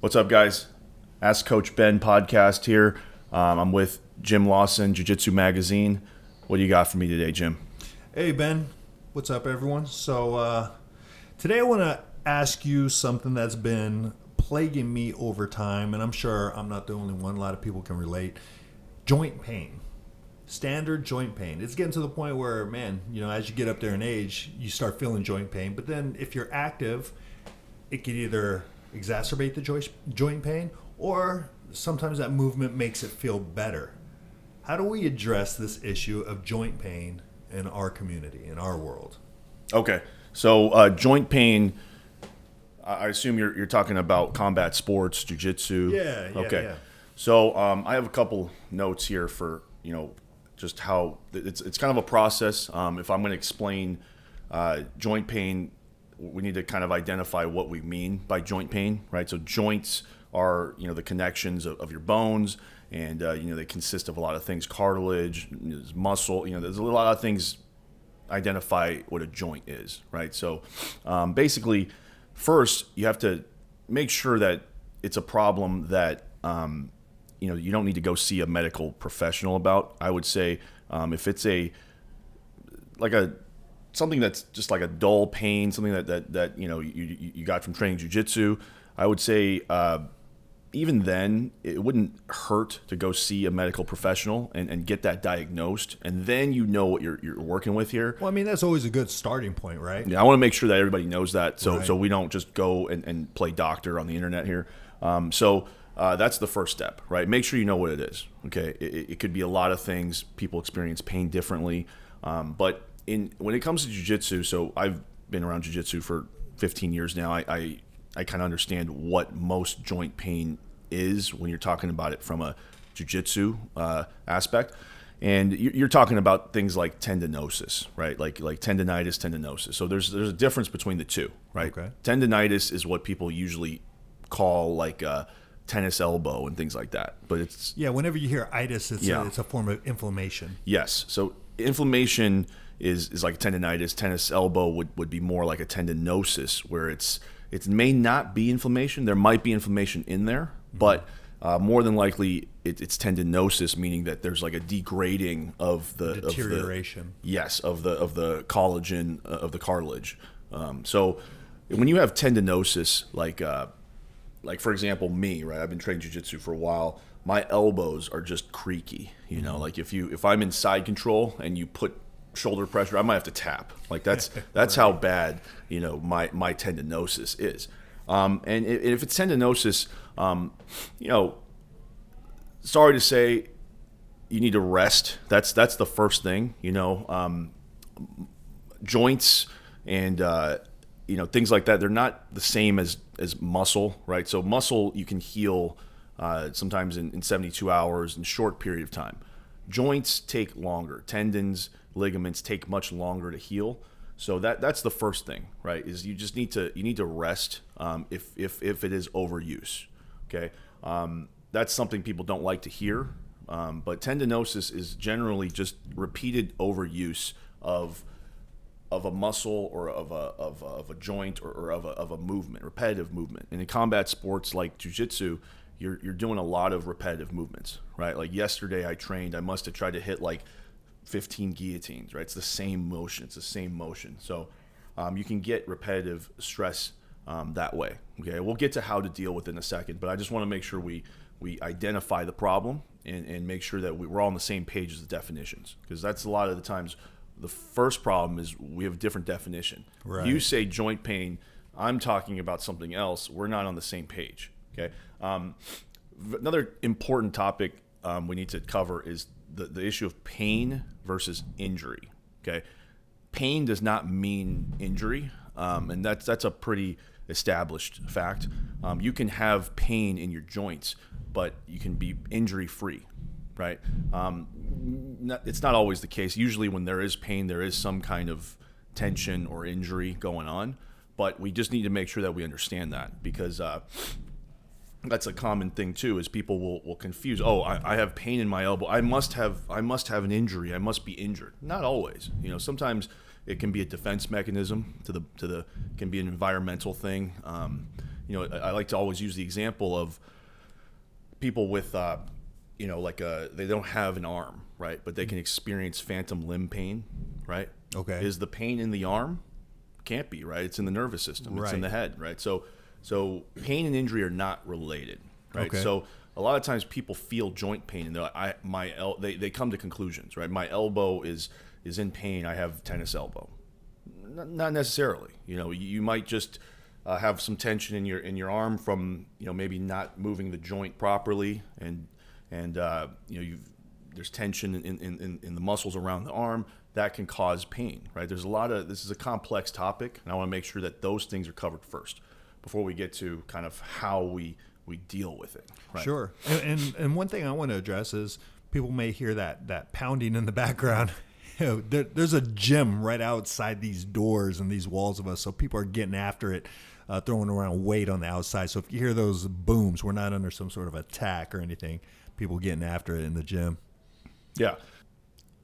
What's up, guys? Ask Coach Ben podcast here. I'm with Jim Lawson, Jiu-Jitsu Magazine. What do you got for me today, Jim? Hey, Ben. What's up, everyone? So today I want to ask you something that's been plaguing me over time, and I'm sure I'm not the only one. A lot of people can relate. Joint pain. Standard joint pain. It's getting to the point where, man, as you get up there in age, you start feeling joint pain. But then if you're active, it could either exacerbate the joint pain, or sometimes that movement makes it feel better. How do we address this issue of joint pain in our community, in our world? Okay, so joint pain, I assume you're talking about combat sports, jiu-jitsu. Yeah. Okay. So I have a couple notes here for, just how it's kind of a process. If I'm going to explain joint pain, we need to kind of identify what we mean by joint pain, right? So joints are, the connections of your bones, and, they consist of a lot of things, cartilage, muscle, there's a lot of things identify what a joint is, right? So basically, first, you have to make sure that it's a problem that, you don't need to go see a medical professional about. I would say if it's something that's just like a dull pain, something that you got from training jiu-jitsu, I would say even then it wouldn't hurt to go see a medical professional and get that diagnosed, and then what you're working with here. Well, I mean, that's always a good starting point, right? Yeah, I want to make sure that everybody knows that, so Right. so we don't just go and play doctor on the internet here. So that's the first step, right? Make sure you know what it is. Okay, it could be a lot of things. People experience pain differently, but when it comes to jiu-jitsu, so I've been around jiu-jitsu for 15 years now. I kind of understand what most joint pain is when you're talking about it from a jiu-jitsu aspect. And you're talking about things like tendinosis, right? Like tendinitis, tendinosis. So there's a difference between the two, right? Okay. Tendinitis is what people usually call like tennis elbow and things like that. But it's Whenever you hear itis, it's Yeah. it's a form of inflammation. yes. So inflammation is like tendinitis. Tennis elbow would be more like a tendinosis, where it may not be inflammation. There might be inflammation in there, but more than likely it's tendinosis, meaning that there's like a degrading of the Deterioration. of the collagen of the cartilage. So when you have tendinosis, like for example me, right? I've been training jiu-jitsu for a while. My elbows are just creaky. Like if I'm in side control and you put shoulder pressure, I might have to tap. Like that's Right. how bad my tendinosis is. And if it's tendinosis, sorry to say, you need to rest. That's the first thing. Joints and things like that, they're not the same as muscle, right? So muscle you can heal sometimes in 72 hours in a short period of time. Joints take longer. Tendons, ligaments take much longer to heal. So that's the first thing, right? Is you just need to rest if it is overuse. Okay, that's something people don't like to hear. But tendinosis is generally just repeated overuse of a muscle or of a joint or of a movement, repetitive movement. And in combat sports like jiu-jitsu, you're doing a lot of repetitive movements, right? Like yesterday I trained, I must have tried to hit like 15 guillotines, right? It's the same motion. So you can get repetitive stress that way. Okay, we'll get to how to deal with it in a second, but I just want to make sure we identify the problem and make sure that we're all on the same page as the definitions, because that's a lot of the times the first problem is we have a different definition. Right. You say joint pain, I'm talking about something else. We're not on the same page. Okay. Another important topic we need to cover is the issue of pain versus injury. Okay, pain does not mean injury, and that's a pretty established fact. You can have pain in your joints, but you can be injury free, right? It's not always the case. Usually, when there is pain, there is some kind of tension or injury going on. But we just need to make sure that we understand that, because that's a common thing too, is people will confuse, I have pain in my elbow, I must have an injury, I must be injured. Not always. Sometimes it can be a defense mechanism to the can be an environmental thing. I like to always use the example of people with, they don't have an arm, right? But they can experience phantom limb pain, right? Okay. Is the pain in the arm? Can't be, right? It's in the nervous system. It's in the head, right? So pain and injury are not related, right? Okay. So a lot of times people feel joint pain and they're like, they come to conclusions, right? My elbow is in pain. I have tennis elbow. Not necessarily. You might just have some tension in your arm from maybe not moving the joint properly, and there's tension in the muscles around the arm that can cause pain, right? This is a complex topic, and I want to make sure that those things are covered first before we get to kind of how we deal with it. Right? Sure. And one thing I want to address is people may hear that pounding in the background. There's a gym right outside these doors and these walls of us, so people are getting after it, throwing around weight on the outside. So if you hear those booms, we're not under some sort of attack or anything. People getting after it in the gym. Yeah.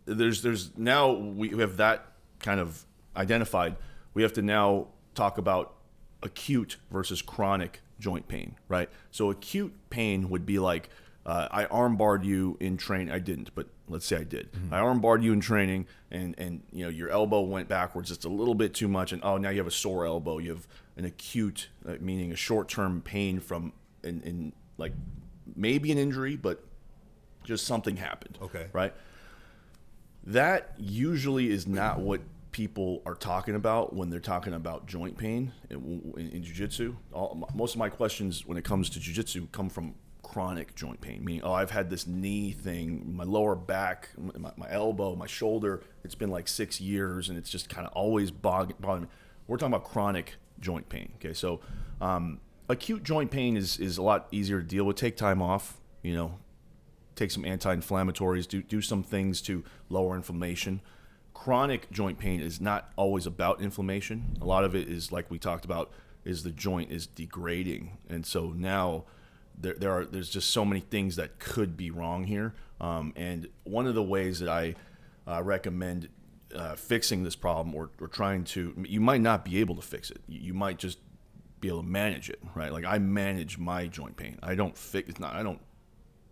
There's now we have that kind of identified. We have to now talk about acute versus chronic joint pain, right? So acute pain would be like, I armbarred you in training. I didn't, but let's say I did. Mm-hmm. I armbarred you in training, and your elbow went backwards just a little bit too much, and now you have a sore elbow. You have an acute, meaning a short-term pain from in like maybe an injury, but just something happened. Okay. Right? That usually is not what people are talking about when they're talking about joint pain in jiu-jitsu. Most of my questions when it comes to jiu-jitsu come from chronic joint pain, meaning, I've had this knee thing, my lower back, my elbow, my shoulder, it's been like 6 years, and it's just kind of always bothering me. We're talking about chronic joint pain, okay? So acute joint pain is a lot easier to deal with. Take time off, take some anti-inflammatories, do some things to lower inflammation. Chronic joint pain is not always about inflammation. A lot of it is, like we talked about, is the joint is degrading, and so now there's just so many things that could be wrong here. And one of the ways that I recommend fixing this problem, or trying to, you might not be able to fix it. You might just be able to manage it, right? Like I manage my joint pain. I don't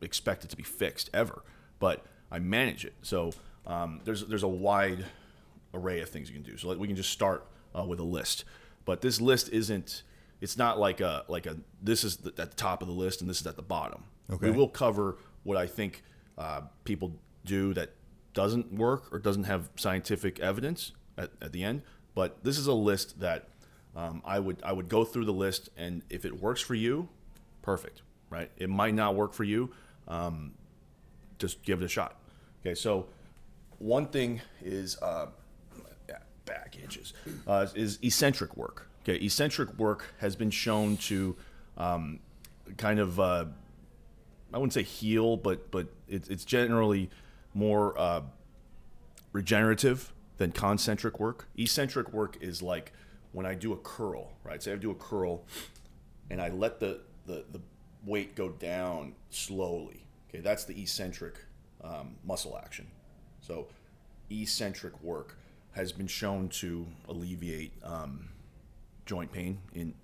expect it to be fixed ever, but I manage it. So there's a wide array of things you can do. So we can just start with a list, but this list isn't. It's not like a this is at the top of the list and this is at the bottom. Okay. We will cover what I think people do that doesn't work or doesn't have scientific evidence at the end. But this is a list that I would go through the list, and if it works for you, perfect, right? It might not work for you. Just give it a shot. Okay, so one thing is back inches is eccentric work. Okay, eccentric work has been shown to kind of I wouldn't say heal, but it's generally more regenerative than concentric work. Eccentric work is like when I do a curl, right? Say I do a curl, and I let the weight go down slowly. Okay, that's the eccentric muscle action. So eccentric work has been shown to alleviate joint pain in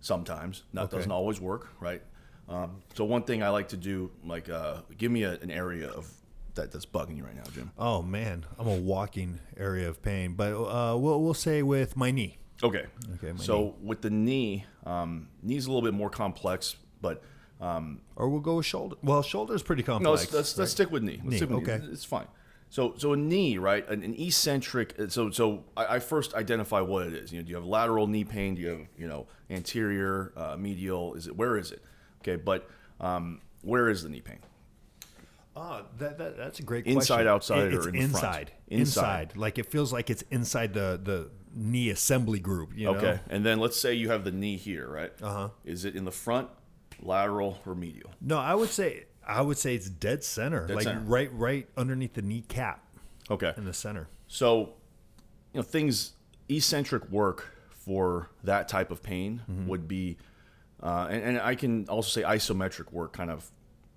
sometimes. That doesn't always work, right? So one thing I like to do, like, give me an area of that's bugging you right now, Jim. Oh man, I'm a walking area of pain, but we'll say with my knee. Okay. So knee. with the knee, knee's a little bit more complex, but or we'll go with shoulder. Well, shoulder's pretty complex. No, let's stick with knee. Let's stick with knee. It's fine. So a knee, right? An eccentric. So I first identify what it is. Do you have lateral knee pain? Do you have anterior, medial? Where is it? Okay, but where is the knee pain? That's a great question. Inside, outside, or in the inside? front? Inside. Like it feels like it's inside the knee assembly group. Okay, and then let's say you have the knee here, right? Uh-huh. Is it in the front, lateral, or medial? No, I would say it's dead center. Center. Right underneath the kneecap. Okay. In the center. So, eccentric work for that type of pain would be, and I can also say isometric work kind of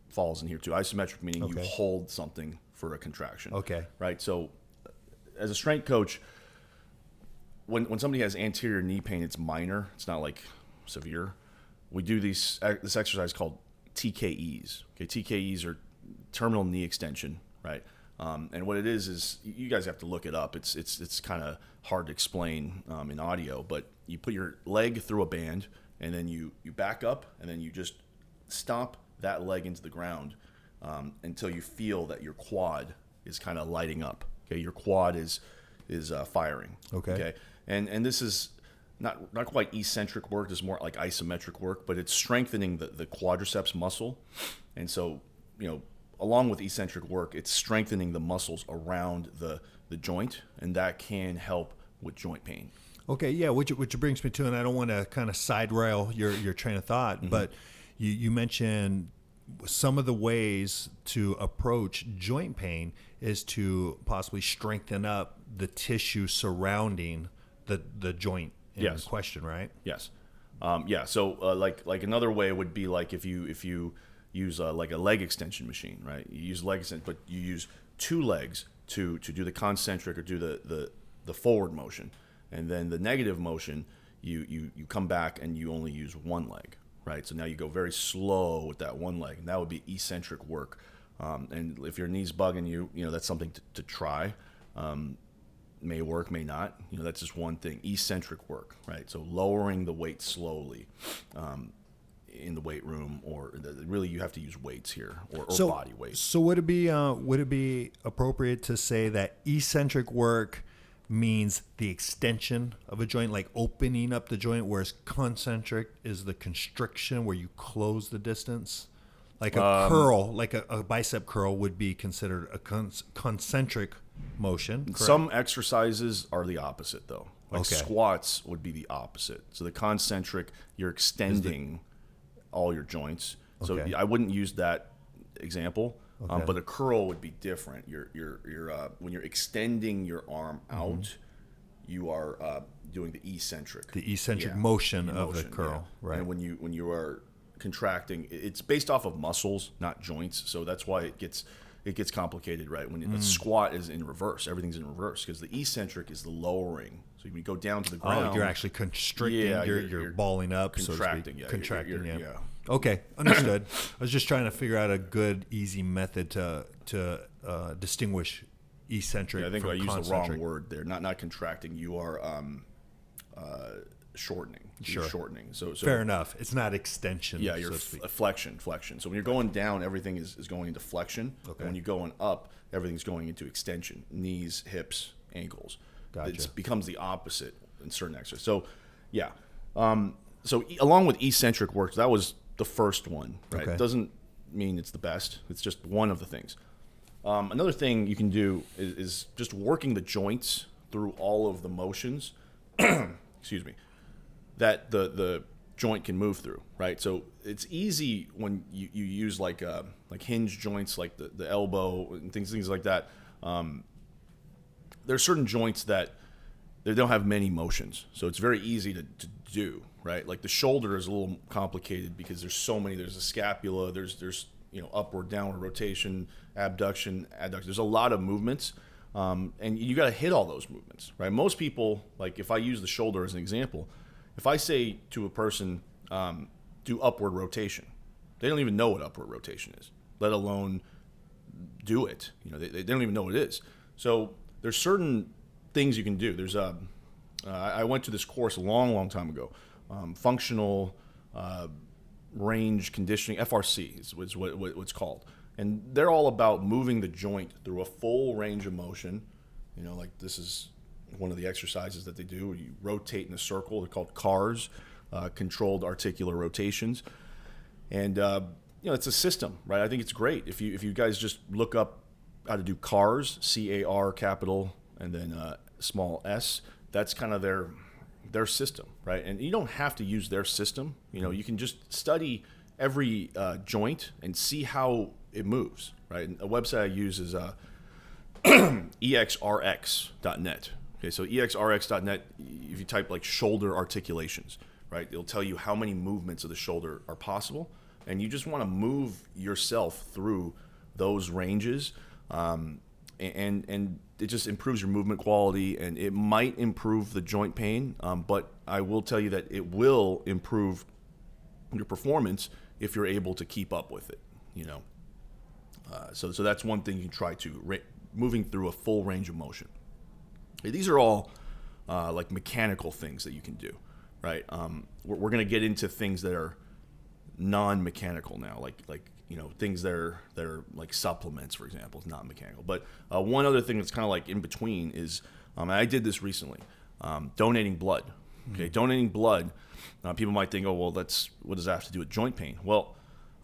falls in here too. Isometric meaning you hold something for a contraction. Okay. Right. So, as a strength coach, when somebody has anterior knee pain, it's minor. It's not like severe, we do this exercise called TKEs. Okay, TKEs are terminal knee extension, right? And what it is you guys have to look it up. It's kind of hard to explain in audio, but you put your leg through a band, and then you back up, and then you just stomp that leg into the ground until you feel that your quad is kind of lighting up. Okay, your quad is firing. Okay, and this is not quite eccentric work. This is more like isometric work, but it's strengthening the quadriceps muscle, and so along with eccentric work, it's strengthening the muscles around the joint, and that can help with joint pain. Okay, yeah, which brings me to, and I don't want to kind of side rail your train of thought, but you mentioned some of the ways to approach joint pain is to possibly strengthen up the tissue surrounding the joint in question, right? Yes. So like another way would be like if you use like a leg extension machine, right? You use leg extension, but you use two legs to do the concentric or do the forward motion, and then the negative motion you come back and you only use one leg, right? So now you go very slow with that one leg, and that would be eccentric work. And if your knee's bugging you, that's something to try. May work, may not. That's just one thing. Eccentric work, right? So lowering the weight slowly in the weight room, or really you have to use weights here, or body weight. So would it be appropriate to say that eccentric work means the extension of a joint, like opening up the joint, whereas concentric is the constriction where you close the distance? Like a curl, like a bicep curl would be considered a concentric motion. Correct? Some exercises are the opposite, though. Like squats would be the opposite. So the concentric, you're extending all your joints. So I wouldn't use that example. But a curl would be different. You're when you're extending your arm out, you are doing the eccentric. The eccentric motion of the curl, right? And when you are contracting, it's based off of muscles, not joints. So that's why it gets complicated, right? When the squat is in reverse, everything's in reverse because the eccentric is the lowering. So when you go down to the ground, you're actually constricting. You're balling up, contracting. So contracting. Yeah. Okay, understood. I was just trying to figure out a good, easy method to distinguish eccentric. I think from I used the concentric. wrong word there. Not contracting. You are shortening. Sure. You're shortening. So fair enough. It's not extension. Yeah, you're flexion. So when you're going down, everything is going into flexion. Okay. And when you're going up, everything's going into extension. Knees, hips, ankles. Gotcha. It becomes the opposite in certain exercises. So, yeah. So along with eccentric work, that was the first one. Right. Okay. It doesn't mean it's the best. It's just one of the things. Another thing you can do is just working the joints through all of the motions. Excuse me. That the joint can move through, right? So it's easy when you use like hinge joints, like the elbow and things like that. There are certain joints that they don't have many motions, so it's very easy to do, right? Like the shoulder is a little complicated because there's so many. There's a scapula. There's upward, downward rotation, abduction, adduction. There's a lot of movements. And you got to hit all those movements, right? Most people, like if I use the shoulder as an example, if I say to a person, do upward rotation, they don't even know what upward rotation is, let alone do it. They don't even know what it is. So there's certain things you can do. There's I went to this course a long time ago, functional range conditioning, FRC is what it's called. And they're all about moving the joint through a full range of motion. Like this is one of the exercises that they do. You rotate in a circle. They're called CARs, controlled articular rotations. And, it's a system, right? I think it's great. If you guys just look up how to do CARs, C-A-R capital, and then small s, that's kind of their system, right? And you don't have to use their system. You can just study every joint and see how it moves, right? And a website I use is exrx.net. Okay, so exrx.net, if you type like shoulder articulations, right, it'll tell you how many movements of the shoulder are possible, and you just want to move yourself through those ranges. and it just improves your movement quality, and it might improve the joint pain. But I will tell you that it will improve your performance if you're able to keep up with it. So that's one thing you can try to moving through a full range of motion. These are all like mechanical things that you can do, right? We're going to get into things that are non-mechanical now, like things that are like supplements, for example. It's not mechanical. But one other thing that's kind of like in between is, and I did this recently, donating blood. Okay, mm-hmm. Donating blood. People might think, oh, well, what does that have to do with joint pain? Well,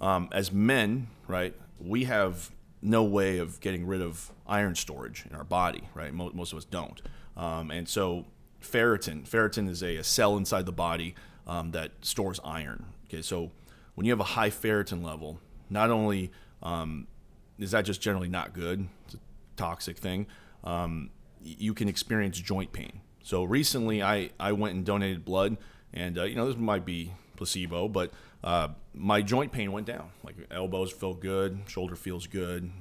as men, right, we have no way of getting rid of iron storage in our body, right? Most of us don't. And so ferritin is a cell inside the body that stores iron. Okay, so when you have a high ferritin level, not only is that just generally not good, it's a toxic thing, you can experience joint pain. So recently I went and donated blood, and this might be placebo, but my joint pain went down. Like elbows feel good, shoulder feels good,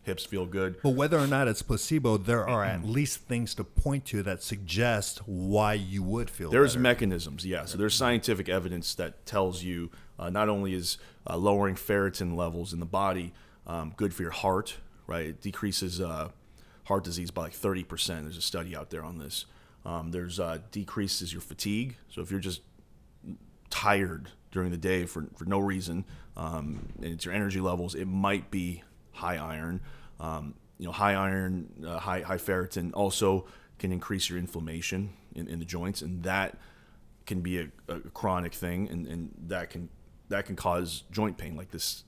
hips feel good. But whether or not it's placebo, there are at least things to point to that suggest why you would feel There's better. mechanisms, yeah. So there's scientific evidence that tells you not only is lowering ferritin levels in the body good for your heart, right? It decreases heart disease by like 30%. There's a study out there on this. There's decreases your fatigue. So if you're just tired during the day for no reason, and it's your energy levels, it might be high iron. High iron, high ferritin also can increase your inflammation in the joints, and that can be a chronic thing, and that can cause joint pain like this.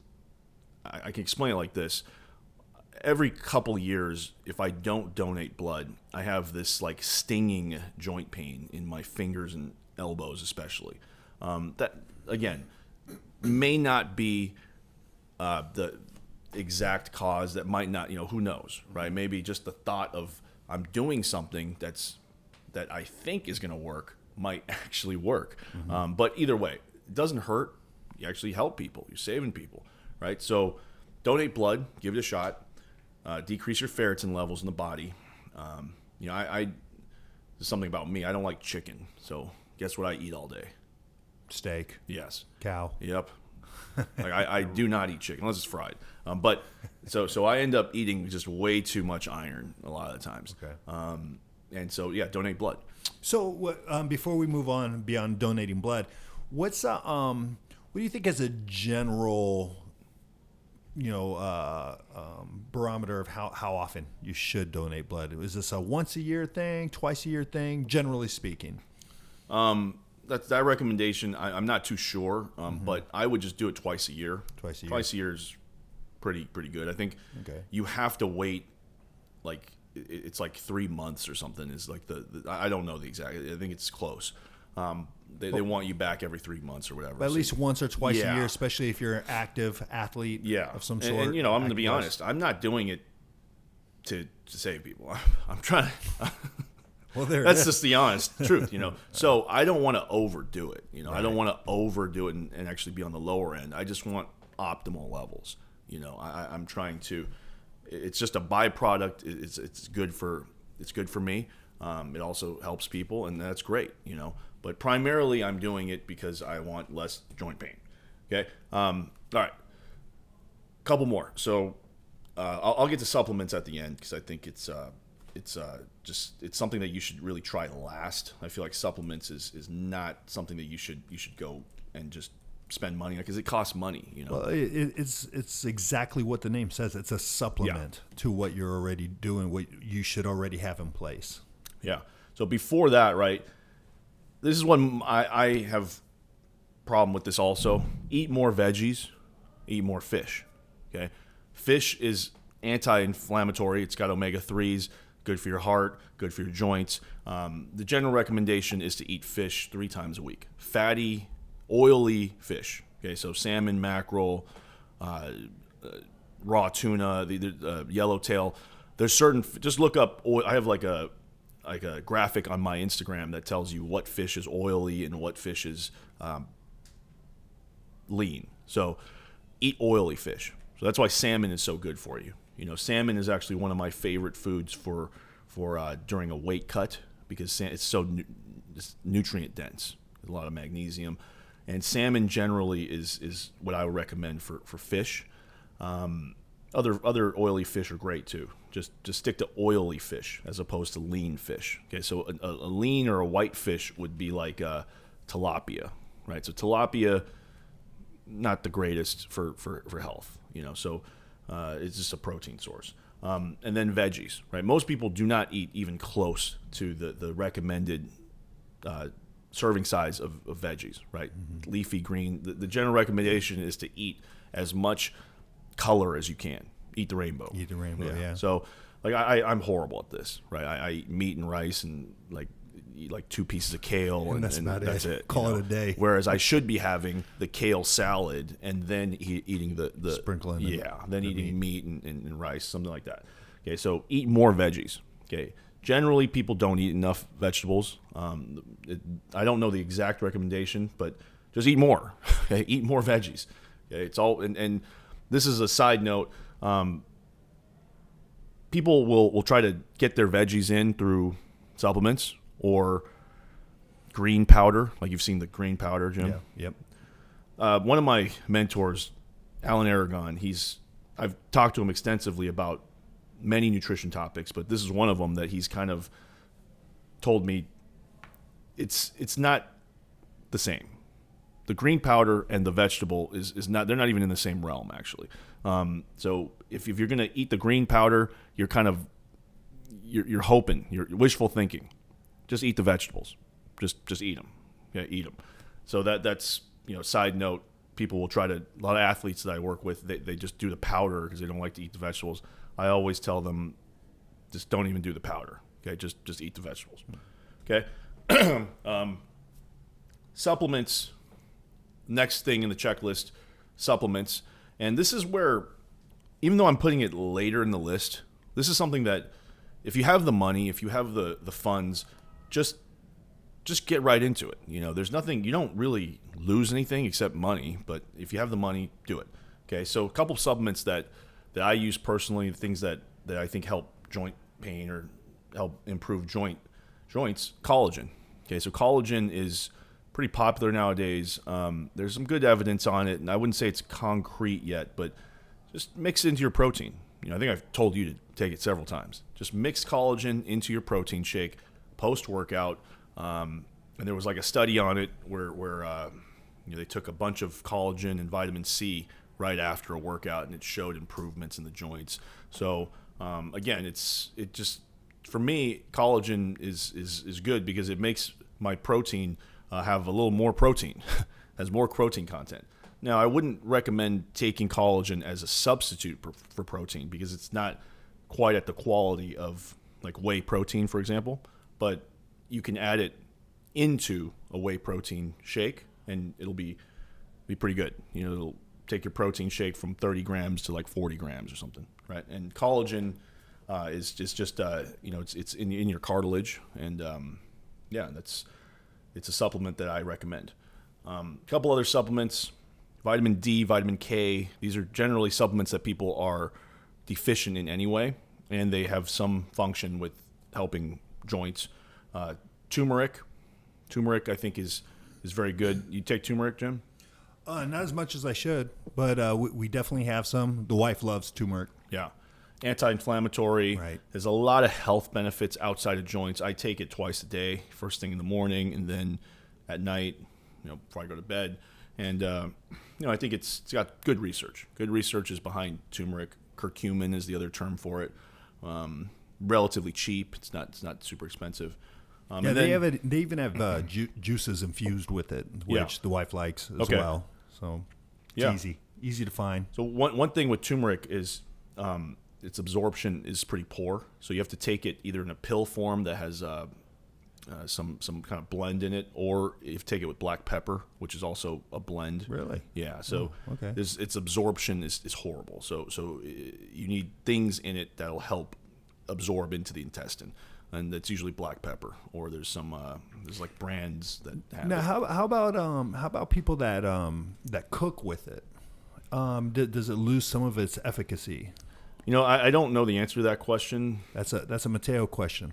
I can explain it like this. Every couple of years, if I don't donate blood, I have this like stinging joint pain in my fingers and elbows especially. That, again, may not be the exact cause. That might not, who knows, right? Maybe just the thought of I'm doing something that I think is going to work might actually work. Mm-hmm. But either way, it doesn't hurt. You actually help people. You're saving people, right? So donate blood, give it a shot, decrease your ferritin levels in the body. There's something about me. I don't like chicken. So guess what I eat all day? Steak. Yes. Cow. Yep. Like I do not eat chicken unless it's fried. But so I end up eating just way too much iron a lot of the times. Okay. And so donate blood. So before we move on beyond donating blood, what do you think is a general barometer of how often you should donate blood? Is this a once a year thing, twice a year thing, generally speaking? That recommendation, I'm not too sure, but I would just do it twice a year. Twice a year. Twice a year is pretty good. I think you have to wait, like it's like 3 months or something. Is like the I don't know the exact. I think it's close. They want you back every 3 months or whatever. But at least once or twice a year, especially if you're an active athlete of some sort. And I'm going to be honest, I'm not doing it to save people. I'm trying to. Well, that's just the honest truth, So I don't want to overdo it. Right. I don't want to overdo it and actually be on the lower end. I just want optimal levels. I'm trying to. It's just a byproduct. It's good for me. It also helps people, and that's great. But primarily I'm doing it because I want less joint pain. Okay. All right. Couple more. So I'll get to supplements at the end because I think it's something that you should really try last. I feel like supplements is not something that you should go and just spend money on because it costs money. Well, it's exactly what the name says. It's a supplement to what you're already doing, what you should already have in place. Yeah. So before that, right, this is one I have problem with this also. Eat more veggies, eat more fish. Okay. Fish is anti-inflammatory. It's got omega-3s. Good for your heart, good for your joints. The general recommendation is to eat fish 3 times a week. Fatty, oily fish. Okay, so salmon, mackerel, raw tuna, the yellowtail. There's certain. Just look up. I have like a graphic on my Instagram that tells you what fish is oily and what fish is lean. So eat oily fish. So that's why salmon is so good for you. Salmon is actually one of my favorite foods for during a weight cut because it's so it's nutrient dense. There's a lot of magnesium, and salmon generally is what I would recommend for fish. Other oily fish are great too. Just stick to oily fish as opposed to lean fish. Okay, so a lean or a white fish would be like tilapia, right? So tilapia, not the greatest for health, So it's just a protein source. And then veggies, right? Most people do not eat even close to the recommended serving size of veggies, right? Mm-hmm. Leafy green. The general recommendation is to eat as much color as you can. Eat the rainbow. Eat the rainbow, yeah. So, like, I'm horrible at this, right? I eat meat and rice and eat like 2 pieces of kale and that's it. Call it a day. Whereas I should be having the kale salad and then eating the sprinkling. Then eating meat and rice, something like that. Okay, so eat more veggies. Okay, generally people don't eat enough vegetables. I don't know the exact recommendation, but just eat more. Okay, eat more veggies. Okay, it's all and this is a side note. People will try to get their veggies in through supplements or green powder, like you've seen the green powder, Jim. Yeah. Yep. One of my mentors, Alan Aragon, I've talked to him extensively about many nutrition topics, but this is one of them that he's kind of told me it's not the same. The green powder and the vegetable is not, they're not even in the same realm, actually. So if you're going to eat the green powder, you're kind of, you're hoping, you're wishful thinking. Just eat the vegetables. Just eat them. Yeah, eat them. So that's, side note, people will try to, a lot of athletes that I work with, they just do the powder because they don't like to eat the vegetables. I always tell them, just don't even do the powder. Okay, just eat the vegetables. Okay. Supplements. Next thing in the checklist, supplements. And this is where, even though I'm putting it later in the list, this is something that if you have the money, if you have the funds, just get right into it. There's nothing, you don't really lose anything except money, but if you have the money, do it. Okay, so a couple supplements that I use personally, things that I think help joint pain or help improve joints, collagen. Okay, so collagen is pretty popular nowadays. There's some good evidence on it, and I wouldn't say it's concrete yet, but just mix it into your protein. I think I've told you to take it several times. Just mix collagen into your protein shake post-workout. And there was like a study on it where they took a bunch of collagen and vitamin C right after a workout, and it showed improvements in the joints. So again, it just for me, collagen is good because it makes my protein have a little more protein, has more protein content. Now, I wouldn't recommend taking collagen as a substitute for protein because it's not quite at the quality of like whey protein, for example, but you can add it into a whey protein shake and it'll be pretty good. It'll take your protein shake from 30 grams to like 40 grams or something, right? And collagen is just it's in your cartilage, and it's a supplement that I recommend. A couple other supplements, vitamin D, vitamin K. These are generally supplements that people are deficient in anyway, and they have some function with helping joints. Turmeric, I think is very good. You take turmeric, Jim? Not as much as I should, but we definitely have some. The wife loves turmeric. Yeah. Anti-inflammatory. Right. There's a lot of health benefits outside of joints. I take it twice a day, first thing in the morning and then at night, before I go to bed. And, I think it's got good research. Good research is behind turmeric. Curcumin is the other term for it. Relatively cheap. It's not super expensive. They even have juices infused with it, which the wife likes as well. So it's easy to find. So one thing with turmeric is its absorption is pretty poor. So you have to take it either in a pill form that has some kind of blend in it, or you have to take it with black pepper, which is also a blend. Really? Yeah. So okay. Its absorption is horrible. So you need things in it that'll help absorb into the intestine. And that's usually black pepper, or there's some there's like brands that have now. it. How about people that cook with it? Does it lose some of its efficacy? I don't know the answer to that question. That's a Mateo question.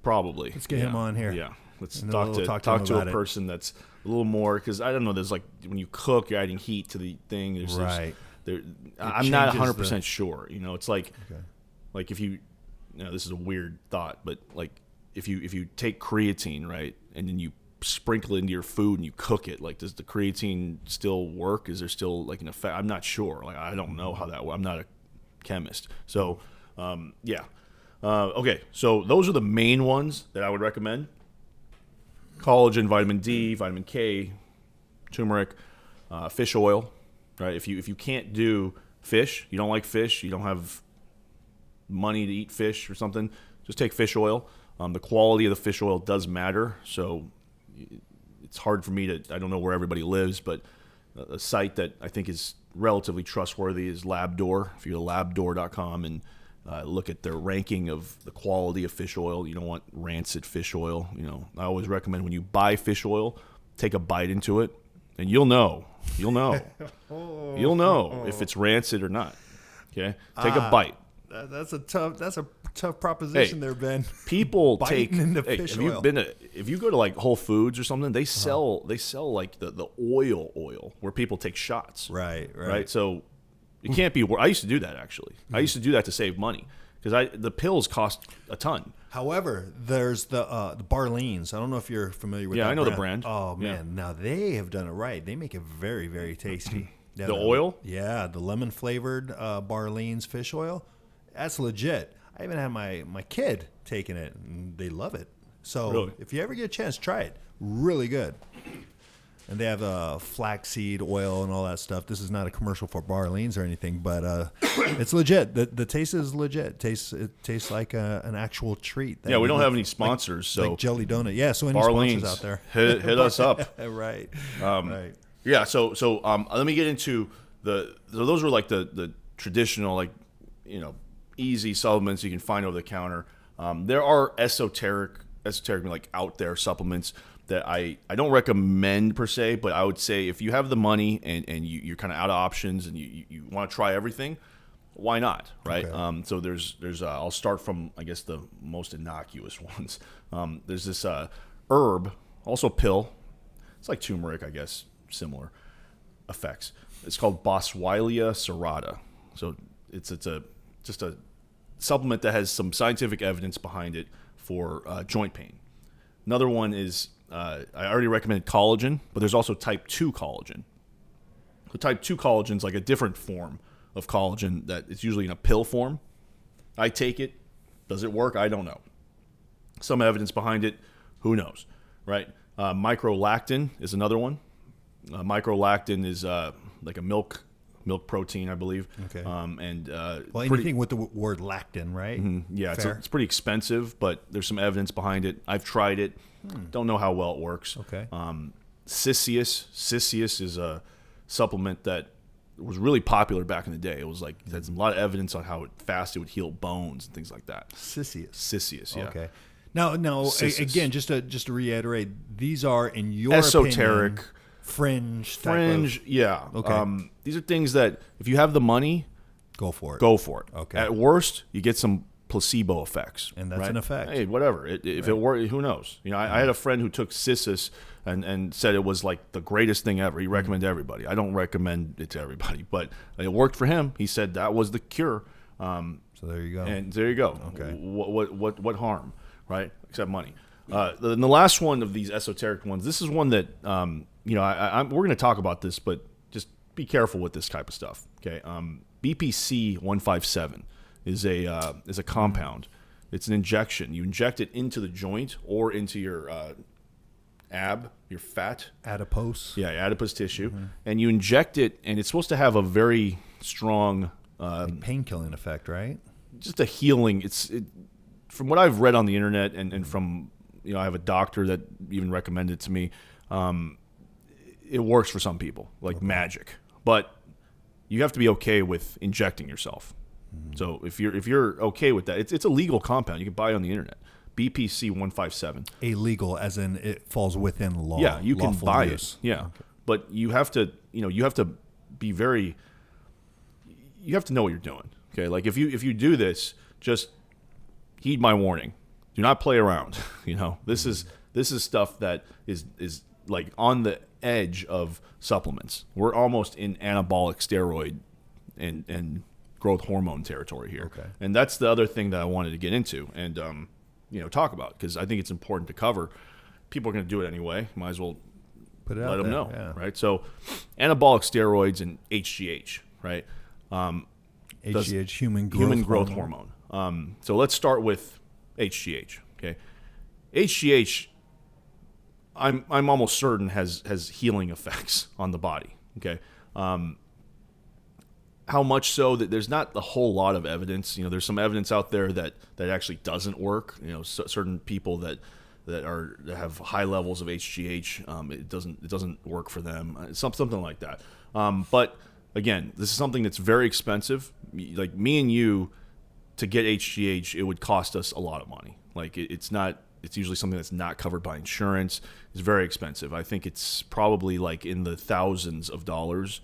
Probably. Let's get him on here. Yeah. Let's And talk to a person that's a little more, because I don't know. There's like when you cook, you're adding heat to the thing. Right. I'm not 100% sure. It's like Okay. like if you, this is a weird thought, but like if you take creatine, right, and then you sprinkle it into your food and you cook it, like does the creatine still work? Is there still like an effect? I'm not sure. Like I don't know how that works. I'm not a chemist. So yeah. Okay, so those are the main ones that I would recommend. Collagen, vitamin D, vitamin K, turmeric, fish oil. Right? If you can't do fish, you don't like fish, you don't have money to eat fish or something, just take fish oil. The quality of the fish oil does matter. So it's hard for me to, I don't know where everybody lives, but a site that I think is relatively trustworthy is Labdoor. If you go to labdoor.com and look at their ranking of the quality of fish oil, you don't want rancid fish oil. I always recommend when you buy fish oil, take a bite into it, and you'll know if it's rancid or not. Okay, take a bite. That's a tough proposition, there, Ben. People Biting take into fish oil. If you go to like Whole Foods or something, they sell like the oil where people take shots. Right. So it can't be. I used to do that actually. I used to do that to save money because the pills cost a ton. However, there's the Barleans. I don't know if you're familiar with. Yeah, that I know the brand. brand. Oh man, now they have done it right. They make it very, very tasty. The oil? Yeah, the lemon flavored Barleans fish oil. That's legit. I even had my kid taking it, and they love it. So Really? if you ever get a chance, try it. Really good. And they have flaxseed oil and all that stuff. This is not a commercial for Barleans or anything, but it's legit. The taste is legit. It tastes like an actual treat. Yeah, we don't have any sponsors, so like jelly donut. Yeah, so any Barleans sponsors out there, hit us up. Right. Right. Yeah. So let me get into so those were like the traditional, like easy supplements you can find over the counter. There are esoteric like out there supplements that I don't recommend per se, but I would say if you have the money and you're kind of out of options and you want to try everything, why not, right? Okay. So there's I'll start from, I guess, the most innocuous ones. There's this herb, also pill. It's like turmeric, I guess, similar effects. It's called Boswellia serrata. So it's just a supplement that has some scientific evidence behind it for joint pain. Another one is I already recommended collagen, but there's also type 2 collagen. So type 2 collagen is like a different form of collagen that is usually in a pill form. I take it. Does it work? I don't know. Some evidence behind it. Who knows, right? Microlactin is another one. Microlactin is like a milk protein, I believe. Okay. Well, anything with the word lactin, right? Yeah, Fair. it's pretty expensive, but there's some evidence behind it. I've tried it. Don't know how well it works. Okay. Ciseus is a supplement that was really popular back in the day. It was like it had a lot of evidence on how fast it would heal bones and things like that. Ciseus, yeah. Okay. Now, Ciseus. again, just to reiterate, these are in your Esoteric. opinion, fringe, yeah. Okay. These are things that if you have the money, go for it. go for it. Okay. At worst, you get some placebo effects, And that's right? an effect. Hey, whatever. If it works, who knows? I had a friend who took Ciseus and said it was like the greatest thing ever. He recommended everybody. I don't recommend it to everybody, but it worked for him. He said that was the cure. So there you go. And there you go. Okay. What harm, right? Except money. The last one of these esoteric ones. This is one that we're going to talk about this, but just be careful with this type of stuff. Okay. BPC 157 is a compound. It's an injection. You inject it into the joint or into your your fat. Adipose. Yeah, adipose tissue, and you inject it, and it's supposed to have a very strong. Painkilling effect, right? Just a healing. From what I've read on the internet and from I have a doctor that even recommended it to me. It works for some people like magic, but you have to be okay with injecting yourself. So if you're okay with that, it's a legal compound. You can buy it on the internet. BPC 157. Illegal, as in it falls within law. Yeah, you can buy use. it. Yeah, but you have to be very. You have to know what you're doing. Okay, like if you do this, just heed my warning. Do not play around. This is stuff that is like on the edge of supplements. We're almost in anabolic steroid and growth hormone territory here. Okay. And that's the other thing that I wanted to get into and talk about, because I think it's important to cover. People are going to do it anyway. Might as well Put it let out them there, know, yeah. right? So, anabolic steroids and HGH, right? HGH, human growth hormone. So let's start with HGH. Okay, HGH, I'm almost certain has healing effects on the body. Okay, how much so that there's not a whole lot of evidence. There's some evidence out there that actually doesn't work. Certain people that have high levels of HGH, it doesn't work for them. Something like that. But again, this is something that's very expensive. Like me and you, to get HGH, it would cost us a lot of money. Like it's usually something that's not covered by insurance. It's very expensive. I think it's probably like in the thousands of dollars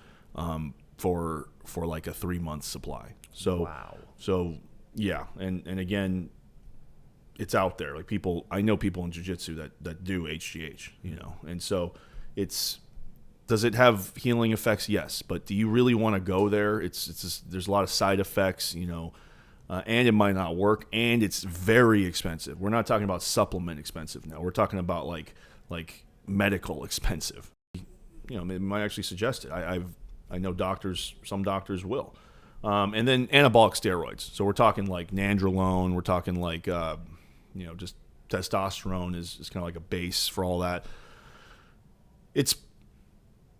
for like a 3-month supply. So wow. So yeah, and again, it's out there. Like I know people in jiu-jitsu that do HGH, and so does it have healing effects? Yes, but do you really want to go there? It's just, there's a lot of side effects, and it might not work, and it's very expensive. We're not talking about supplement expensive now. We're talking about like medical expensive. They might actually suggest it. I know some doctors will. And then anabolic steroids. So we're talking like nandrolone. We're talking like just testosterone is kind of like a base for all that.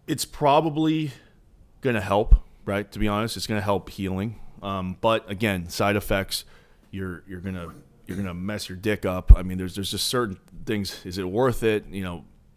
It's probably going to help, right? To be honest, it's going to help healing. But again, side effects, you're gonna mess your dick up. I mean, there's just certain things. Is it worth it?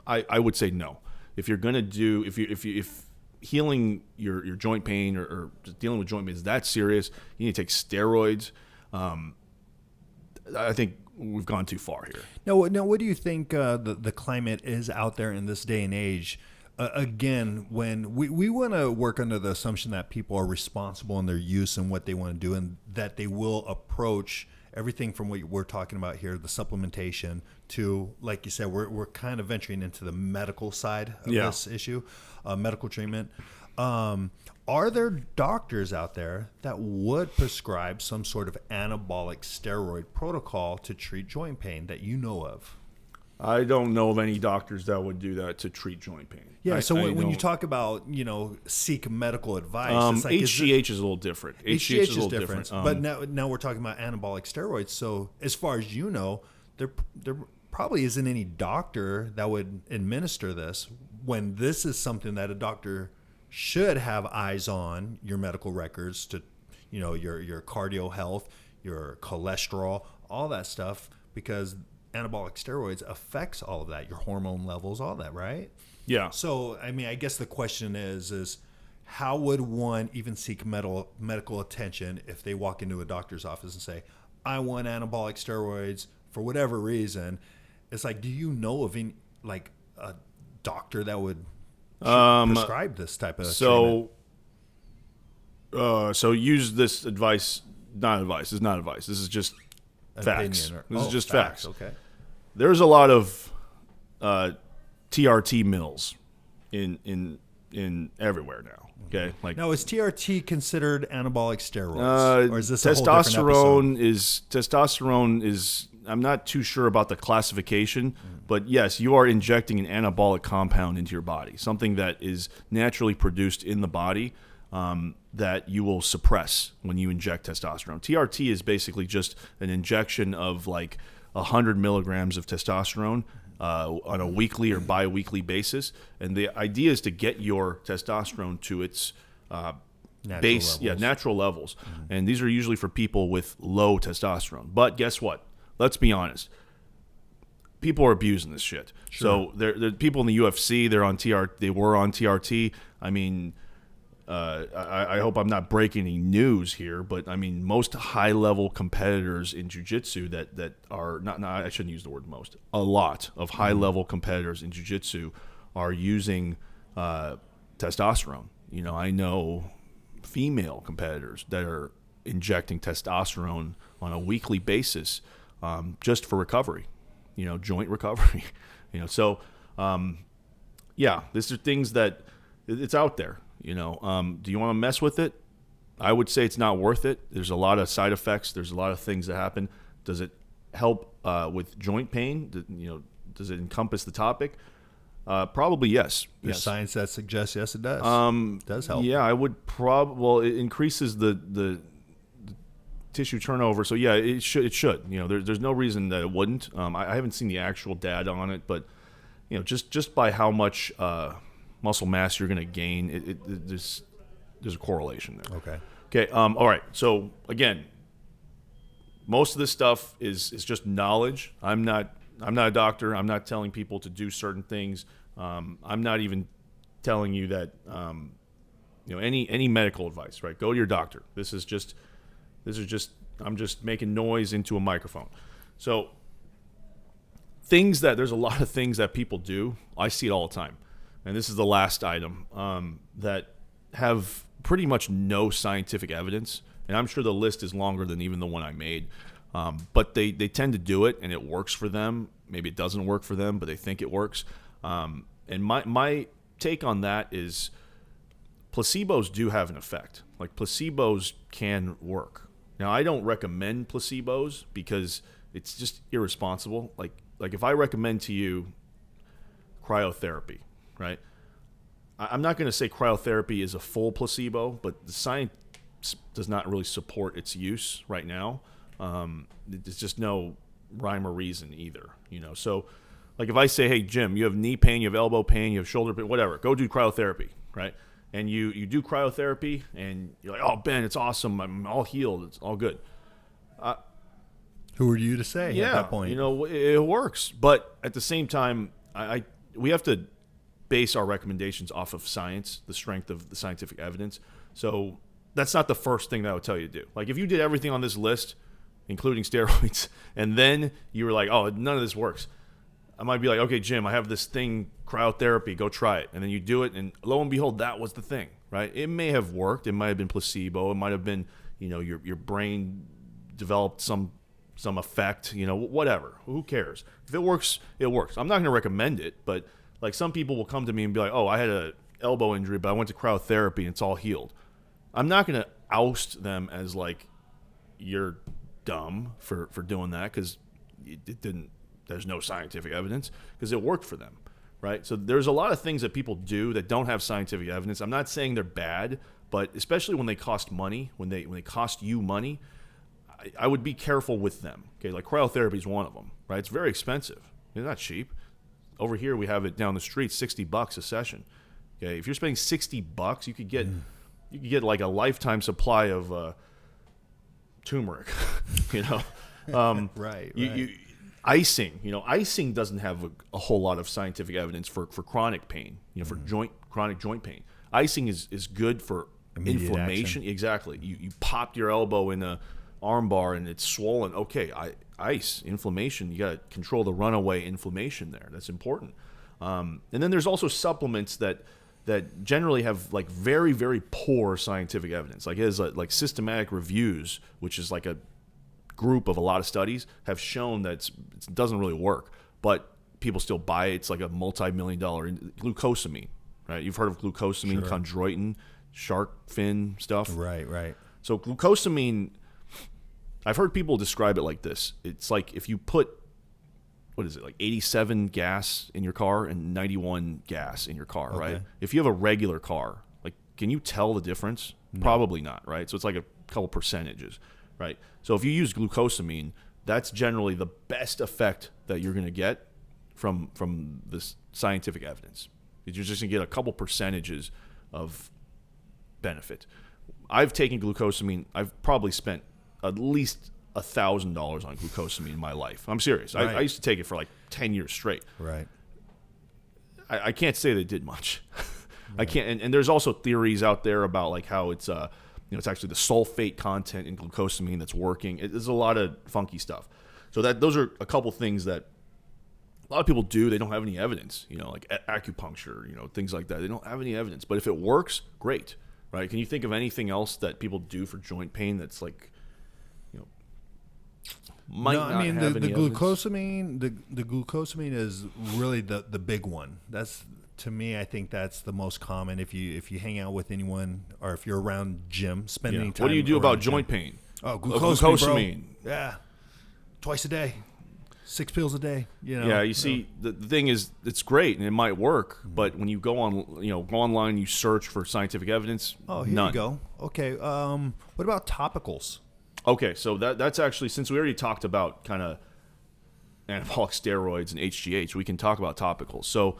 I would say no. If you're gonna do, if healing your joint pain or just dealing with joint pain is that serious, you need to take steroids. I think we've gone too far here. Now, what do you think the climate is out there in this day and age? Again, when we want to work under the assumption that people are responsible in their use and what they want to do, and that they will approach everything from what we're talking about here, the supplementation, to, like you said, we're kind of venturing into the medical side of this issue, medical treatment. Are there doctors out there that would prescribe some sort of anabolic steroid protocol to treat joint pain that you know of? I don't know of any doctors that would do that to treat joint pain. Yeah, so when you talk about, seek medical advice, it's like, HGH is a little different. HGH is a little different. But now we're talking about anabolic steroids. So as far as you know, there probably isn't any doctor that would administer this, when this is something that a doctor should have eyes on, your medical records, to your cardio health, your cholesterol, all that stuff, because anabolic steroids affects all of that, your hormone levels, all that, right? Yeah. So, I mean, I guess the question is how would one even seek medical attention if they walk into a doctor's office and say, I want anabolic steroids for whatever reason? It's like, do you know of any, like, a doctor that would prescribe this type of treatment? So use this advice, not advice. It's not advice. This is just facts. This is just facts. Okay. There's a lot of TRT mills in everywhere now. Okay, like now, is TRT considered anabolic steroids, or is this a whole testosterone? Testosterone is. I'm not too sure about the classification, but yes, you are injecting an anabolic compound into your body, something that is naturally produced in the body. That you will suppress when you inject testosterone. TRT is basically just an injection of like 100 milligrams of testosterone on a weekly or bi-weekly basis. And the idea is to get your testosterone to its natural levels. Mm-hmm. And these are usually for people with low testosterone. But guess what? Let's be honest. People are abusing this shit. Sure. So there people in the UFC, they were on TRT. I mean, I hope I'm not breaking any news here, but I mean, most high-level competitors in jiu-jitsu that are not, I shouldn't use the word most, a lot of high-level competitors in jiu-jitsu are using testosterone. I know female competitors that are injecting testosterone on a weekly basis, just for recovery, joint recovery. So yeah, these are things that it's out there. Do you want to mess with it? I would say it's not worth it. There's a lot of side effects. There's a lot of things that happen. Does it help with joint pain? Does it encompass the topic? Probably yes. There's science that suggests yes, it does. It does help. Yeah, I would it increases the tissue turnover. So yeah, it should. There's no reason that it wouldn't. I haven't seen the actual data on it, but just by how much muscle mass you're going to gain, there's a correlation there. Okay. All right. So again, most of this stuff is just knowledge. I'm not a doctor. I'm not telling people to do certain things. I'm not even telling you that any medical advice. Right? Go to your doctor. This is just I'm just making noise into a microphone. So there's a lot of things that people do. I see it all the time, and this is the last item that have pretty much no scientific evidence. And I'm sure the list is longer than even the one I made. But they tend to do it, and it works for them. Maybe it doesn't work for them, but they think it works. And my take on that is placebos do have an effect. Like, placebos can work. Now, I don't recommend placebos because it's just irresponsible. Like if I recommend to you cryotherapy, right? I'm not going to say cryotherapy is a full placebo, but the science does not really support its use right now. There's just no rhyme or reason either, So, like if I say, hey, Jim, you have knee pain, you have elbow pain, you have shoulder pain, whatever, go do cryotherapy, right? And you do cryotherapy, and you're like, oh, Ben, it's awesome. I'm all healed. It's all good. Who are you to say at that point? It works. But at the same time, we have to base our recommendations off of science, the strength of the scientific evidence. So that's not the first thing that I would tell you to do. Like, if you did everything on this list, including steroids, and then you were like, oh, none of this works, I might be like, okay, Jim, I have this thing, cryotherapy, go try it. And then you do it, and lo and behold, that was the thing, right? It may have worked. It might have been placebo. It might have been, your brain developed some effect, whatever. Who cares? If it works, it works. I'm not going to recommend it, but like, some people will come to me and be like, oh, I had an elbow injury, but I went to cryotherapy and it's all healed. I'm not going to oust them as like, you're dumb for doing that, because it didn't. There's no scientific evidence, because it worked for them, right? So there's a lot of things that people do that don't have scientific evidence. I'm not saying they're bad, but especially when they cost money, when they cost you money, I would be careful with them. Okay, like cryotherapy is one of them, right? It's very expensive. It's not cheap. Over here we have it down the street, $60 a session. Okay, if you're spending $60, you could get like a lifetime supply of turmeric. Right. Icing, icing doesn't have a whole lot of scientific evidence for chronic pain, for chronic joint pain. Icing is good for immediate inflammation. Action. Exactly. You popped your elbow in a arm bar and it's swollen. Okay, ice, inflammation. You got to control the runaway inflammation there. That's important. And then there's also supplements that generally have like very, very poor scientific evidence. Like, it has like systematic reviews, which is like a group of a lot of studies, have shown that it doesn't really work, but people still buy it. It's like a multi-million-dollar glucosamine, right? You've heard of glucosamine, sure. Chondroitin, shark fin stuff. Right. So glucosamine, I've heard people describe it like this. It's like if you put, what is it, like 87 gas in your car and 91 gas in your car, okay. Right? If you have a regular car, like, can you tell the difference? No. Probably not, right? So it's like a couple percentages. Right. So if you use glucosamine, that's generally the best effect that you're going to get from this scientific evidence. You're just going to get a couple percentages of benefit. I've taken glucosamine. I've probably spent at least $1,000 on glucosamine in my life. I'm serious. Right. I used to take it for like 10 years straight. Right. I can't say they did much. Right. I can't. And there's also theories out there about like how it's it's actually the sulfate content in glucosamine that's working. There's a lot of funky stuff. So those are a couple things that a lot of people do. They don't have any evidence, like acupuncture, things like that. They don't have any evidence. But if it works, great. right? Can you think of anything else that people do for joint pain that's like, you know, might No, not I mean have the any evidence? glucosamine. The glucosamine is really the big one. That's, to me, I think that's the most common. If you hang out with anyone or if you're around gym, spending time. What do you do about around gym. joint pain? Oh, Glucosamine. bro. Yeah, twice a day, 6 pills a day. You know. Yeah, you see, the thing is, it's great and it might work, but when you go online, you search for scientific evidence. Oh, here none. you go. Okay. What about topicals? Okay, so that's actually, since we already talked about kind of anabolic steroids and HGH, we can talk about topicals. So,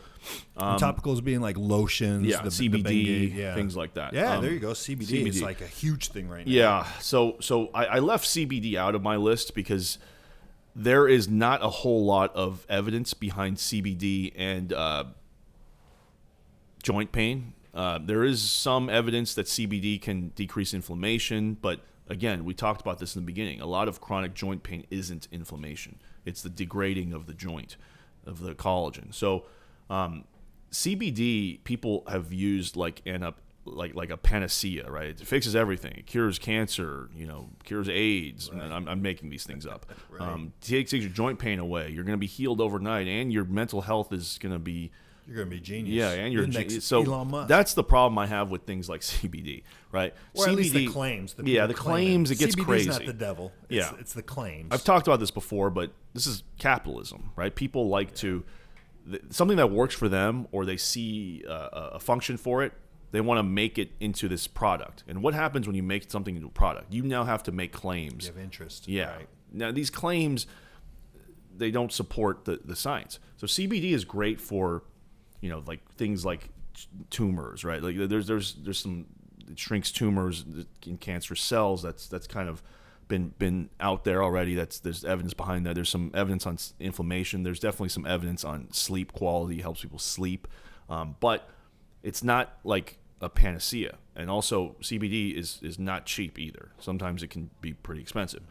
Topicals being like lotions, yeah, the CBD, Bengay, yeah. things like that. Yeah, there you go. CBD is CBD. like a huge thing right now. Yeah, so I left CBD out of my list because there is not a whole lot of evidence behind CBD and joint pain. There is some evidence that CBD can decrease inflammation, but again, we talked about this in the beginning. A lot of chronic joint pain isn't inflammation. It's the degrading of the joint, of the collagen. So CBD, people have used like a panacea, right? It fixes everything. It cures cancer, cures AIDS. Right. I'm making these things up. Right. Takes your joint pain away. You're going to be healed overnight, and your mental health is going to be... You're going to be genius. Yeah, and you're next so Elon Musk. that's the problem I have with things like CBD, right? Or CBD, at least the claims. the people claims, it gets CBD's crazy. not the devil. It's the claims. I've talked about this before, but this is capitalism, right? People like to something that works for them, or they see a function for it. They want to make it into this product. And what happens when you make something into a product? You now have to make claims. You have interest. Yeah. Right. Now these claims, they don't support the science. So CBD is great for, like things like tumors, right? Like there's some, it shrinks tumors in cancerous cells. That's kind of been out there already. There's evidence behind that. There's some evidence on inflammation. There's definitely some evidence on sleep quality. Helps people sleep, but it's not like a panacea. And also CBD is not cheap either. Sometimes it can be pretty expensive.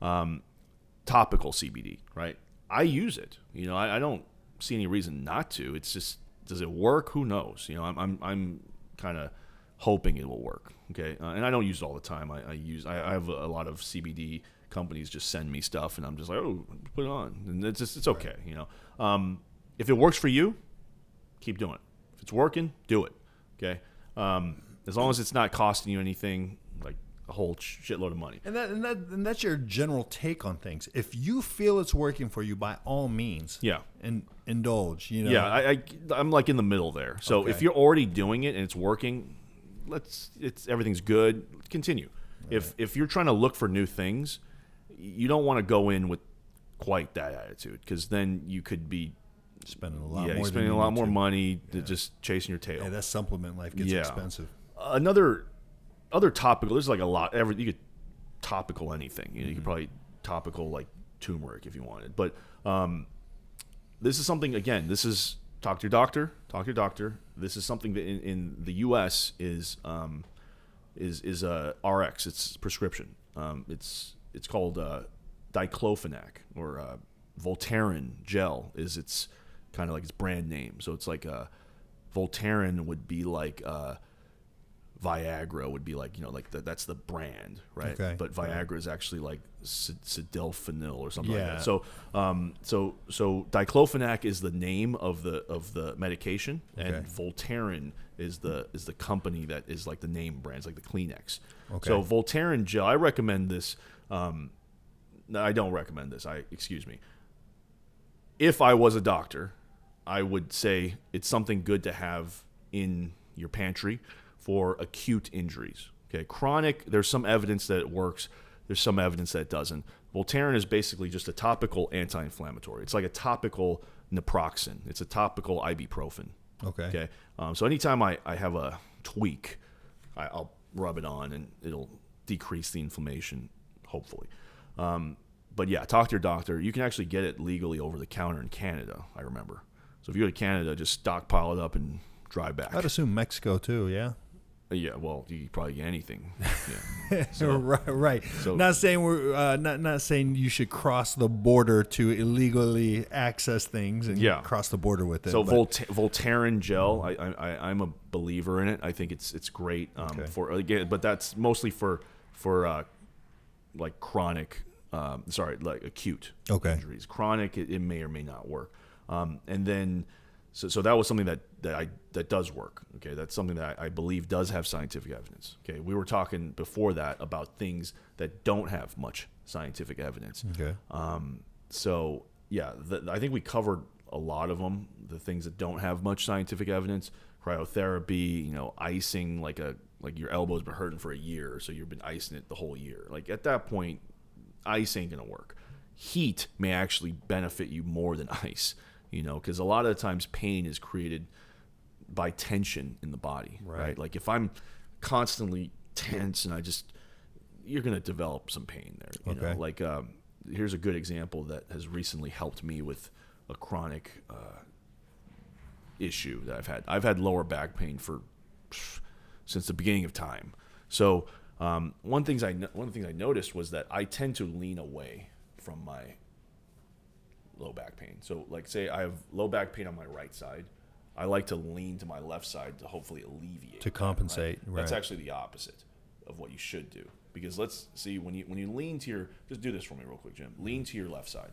Topical CBD, right? I use it. I don't see any reason not to. It's just, does it work? Who knows? I'm kind of hoping it will work. Okay, and I don't use it all the time. I have a lot of CBD companies just send me stuff, and I'm just like, oh, put it on, and it's okay. If it works for you, keep doing it. If it's working, do it. Okay, as long as it's not costing you anything like a whole shitload of money. And that's your general take on things. If you feel it's working for you, by all means, Yeah. and indulge. Yeah, I'm like in the middle there. So Okay. if you're already doing it and it's working, everything's good. Continue. Right. If you're trying to look for new things, you don't want to go in with quite that attitude, because then you could be spending a lot you're more. spending a lot more money just chasing your tail. Hey, that supplement life gets expensive. Other topical. There's like a lot. You could topical anything. You could probably topical like turmeric if you wanted. But this is something. Again, this is talk to your doctor. Talk to your doctor. This is something that in the U.S. is RX. It's prescription. It's called diclofenac, or Voltaren gel is its kind of like its brand name. So it's like Voltaren would be like Viagra would be like, that's the brand, right? Okay. But Viagra is actually like sildenafil or something Yeah. like that. So diclofenac is the name of the medication, and Okay. Voltaren is the company that is like the name brands, like the Kleenex. Okay. So Voltaren gel, I recommend this. No, I don't recommend this. Excuse me. If I was a doctor, I would say it's something good to have in your pantry for acute injuries. Okay, chronic, there's some evidence that it works. There's some evidence that it doesn't. Voltaren is basically just a topical anti-inflammatory. It's like a topical naproxen. It's a topical ibuprofen. Okay. So anytime I have a tweak, I'll rub it on, and it'll decrease the inflammation, hopefully. But yeah, talk to your doctor. You can actually get it legally over the counter in Canada, I remember. So if you go to Canada, just stockpile it up and drive back. I'd assume Mexico too. Yeah. Yeah, well, you could probably get anything. Yeah. Right. So Not saying we're not saying you should cross the border to illegally access things and cross the border with it. So Voltaren gel, I'm a believer in it. I think it's great for, again, but that's mostly for like chronic, like acute injuries. Chronic, it may or may not work. And then so that was something that does work. Okay, that's something that I believe does have scientific evidence. Okay, we were talking before that about things that don't have much scientific evidence. Okay. So yeah, I think we covered a lot of them. The things that don't have much scientific evidence: cryotherapy, icing, like your elbow's been hurting for a year, so you've been icing it the whole year. Like at that point, ice ain't gonna work. Heat may actually benefit you more than ice. Because a lot of the times pain is created by tension in the body, right? Like if I'm constantly tense and you're going to develop some pain there. You know? Like here's a good example that has recently helped me with a chronic issue that I've had. I've had lower back pain since the beginning of time. So one of the things I noticed was that I tend to lean away from my low back pain. So like say I have low back pain on my right side, I like to lean to my left side to hopefully alleviate to compensate. Right? That's actually the opposite of what you should do, because let's see, when you lean to your, just do this for me real quick, Jim. Lean to your left side.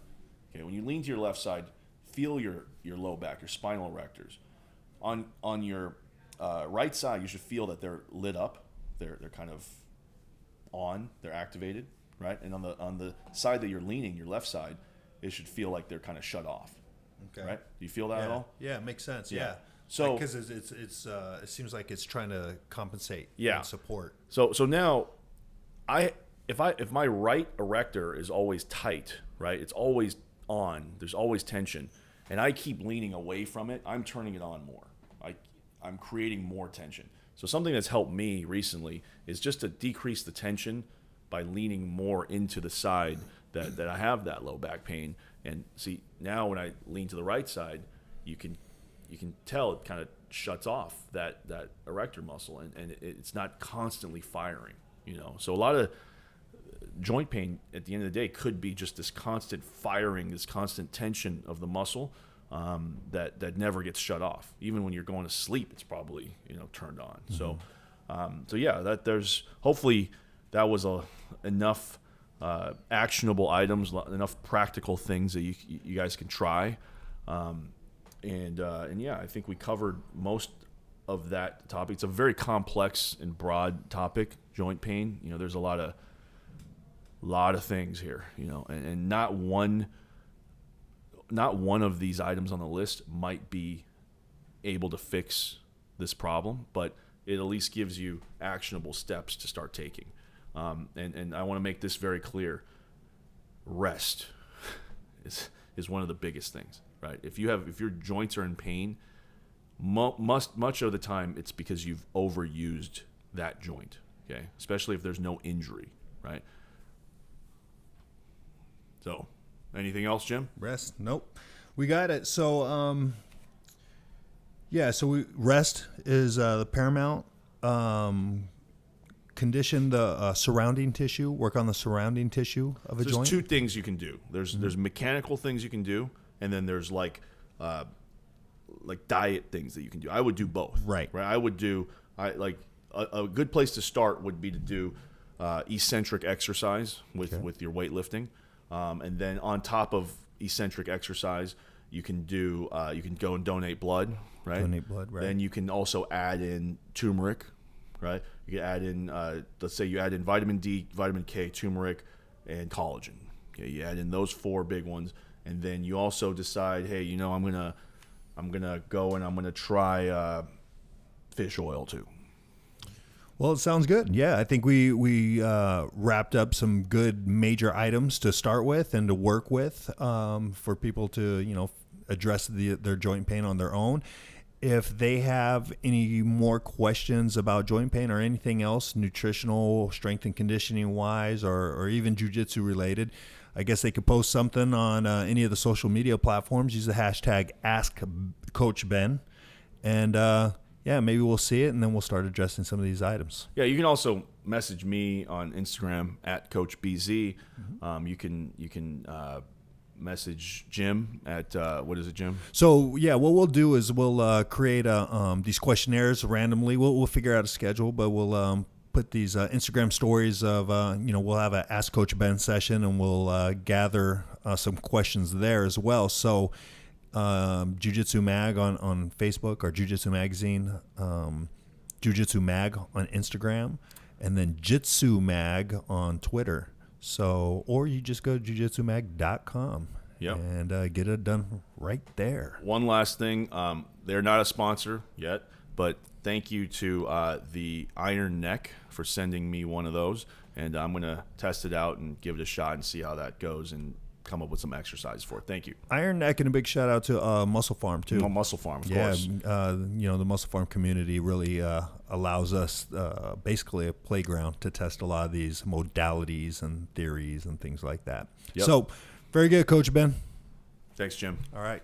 Okay, when you lean to your left side, feel your low back, your spinal erectors. On your right side, you should feel that they're lit up. They're kind of on. They're activated, right? And on the side that you're leaning, your left side, it should feel like they're kind of shut off. Okay. Right? Do you feel that at all? Yeah, it makes sense. Yeah. So because it seems like it's trying to compensate and support. So now, if my right erector is always tight, right? It's always on. There's always tension, and I keep leaning away from it. I'm turning it on more. I'm creating more tension. So something that's helped me recently is just to decrease the tension by leaning more into the side that I have that low back pain. And see, now when I lean to the right side, you can tell it kind of shuts off that erector muscle, and it's not constantly firing, So a lot of joint pain at the end of the day could be just this constant firing, this constant tension of the muscle that never gets shut off. Even when you're going to sleep, it's probably turned on. Mm-hmm. So yeah, that there's hopefully that was enough actionable items, enough practical things that you guys can try, and yeah, I think we covered most of that topic. It's a very complex and broad topic, joint pain. There's a lot of things here, and not one of these items on the list might be able to fix this problem, but it at least gives you actionable steps to start taking. And I want to make this very clear. Rest is one of the biggest things, right? If your joints are in pain, much of the time it's because you've overused that joint, okay? Especially if there's no injury, right? So, anything else, Jim? Rest? Nope. We got it. So, rest is the paramount. Condition the surrounding tissue, work on the surrounding tissue of a joint. There's two things you can do. There's mechanical things you can do, and then there's like diet things that you can do. I would do both. Right. I would do a good place to start would be to do eccentric exercise with your weightlifting, and then on top of eccentric exercise, you can go and donate blood. Right. Donate blood. Right. Then you can also add in turmeric. Right, you can add in, let's say you add in vitamin D, vitamin K, turmeric, and collagen. Okay, you add in those 4 big ones, and then you also decide, hey, I'm gonna go and I'm gonna try fish oil too. Well, it sounds good. Yeah, I think we wrapped up some good major items to start with and to work with for people to address their joint pain on their own. If they have any more questions about joint pain or anything else, nutritional, strength and conditioning wise, or even jiu-jitsu related, I guess they could post something on any of the social media platforms. Use the hashtag AskCoachBen. And yeah, maybe we'll see it, and then we'll start addressing some of these items. Yeah, you can also message me on Instagram at Coach BZ. You can message Jim at what is it, Jim? So yeah, what we'll do is we'll create these questionnaires randomly. We'll figure out a schedule, but we'll put these Instagram stories of we'll have an Ask Coach Ben session, and we'll gather some questions there as well. So Jiu-Jitsu Mag on Facebook, or Jiu-Jitsu Magazine, Jiu-Jitsu Mag on Instagram, and then Jitsu Mag on Twitter. So, or you just go to jujitsumag.com and get it done right there. One last thing, they're not a sponsor yet, but thank you to the Iron Neck for sending me one of those, and I'm going to test it out and give it a shot and see how that goes and come up with some exercise for it. Thank you. Iron Neck, and a big shout out to Muscle Farm too. Muscle Farm, of course. The Muscle Farm community really allows us basically a playground to test a lot of these modalities and theories and things like that. Yep. So, very good, Coach Ben. Thanks, Jim. All right.